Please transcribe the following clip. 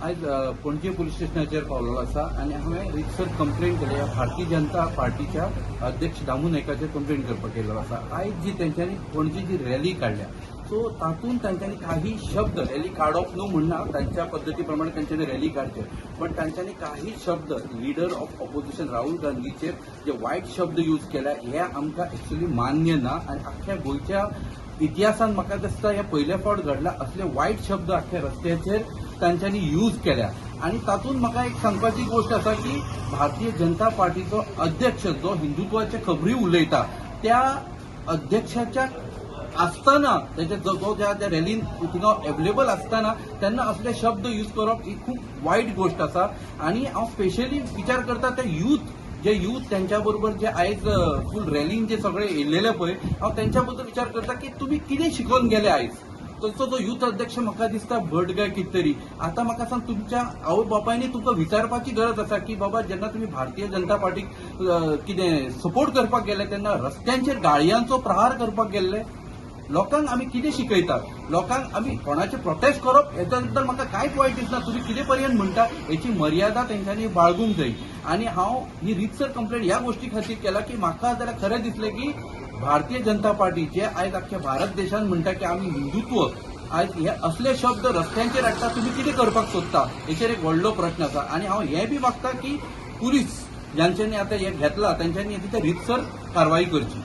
आज पणजी पोलीस स्टेशनाचेर पावलेलो आसा आनी हांवें रितसर कंप्लेंट केल्या भारतीय जनता पार्टीच्या अध्यक्ष दामू नायकाचेर कंप्लेंट करपाक केल्लो आसा। आयज जी तेंच्यांनी पणजी जी रॅली काडल्या सो तातूंत तांच्यांनी काही शब्द रॅली काडप न्हू म्हणना, तांच्या पद्दती प्रमाणे तांच्यांनी रॅली काडचे, पण तांच्यांनी काही शब्द लिडर ऑफ ऑपोजिशन राहुल गांधीचेर जे वायट शब्द यूज केल्या हे आमकां एक्चुअली मान्य ना आनी आख्ख्या गोंयच्या इतिहासान म्हाका दिसता हे पयले फावट घडला असले वायट शब्द आख्ख्या रस्त्याचेर तांच्यांनी यूज केल्या। आणि तातूंत म्हाका एक सांगपाची गोष्ट आसा की भारतीय जनता पार्टीचो अध्यक्ष जो हिंदुत्वाचे खबरी उलयता त्या अध्यक्षाच्या आसतना जो ज्या रॅलीन थिंगा अवेलेबल आसतना तेन्ना असले शब्द यूज करप ही खूप वायट गोष्ट आसा। आणि हांव स्पेशली विचार करता ते यूथ त्यांच्या बरोबर जे आयज फूल रॅलीन जे सगळे येयलेले पळय हांव त्यांच्या बद्दल विचार करता की तुमी कितें शिकून गेले आयज। तो जो युथ अध्यक्ष म्हाका दिसता भट काय कितें तरी। आता म्हाका सांग तुमच्या आवय बापायनी तुमकां विचारपाची गरज आसा की बाबा जेन्ना तुम्ही भारतीय जनता पार्टीक कितें सपोर्ट करपाक गेले तेन्ना रस्त्यांचेर गाळयांचो प्रहार करपाक गेल्ले। लोकांक आमी कितें शिकयतात, लोकांक आमी कोणाचे प्रोटेस्ट करप हेच्या नंतर म्हाका कांयच वायट दिसना। तुम्ही कितें पर्यंत म्हणटा हेची मर्यादा तेंच्यांनी बाळगूंक जाय। आणि हांव ही रितसर कंप्लेंट ह्या गोष्टी खातीर केला की म्हाका जाल्यार खरें दिसलें की भारतीय जनता पार्टीचे आयज अख्ख्या भारत देशान म्हणटा की आमी हिंदुत्व आयज हे असले शब्द रस्त्यांचेर हाडटा तुमी कितें करपाक सोदता हेचेर एक व्हडलो प्रश्न आसा। आणि हांव हें बी मागता की पुलीस ज्यांच्यांनी आतां हें घेतला तेंच्यांनी हेची रितसर कारवाई करची।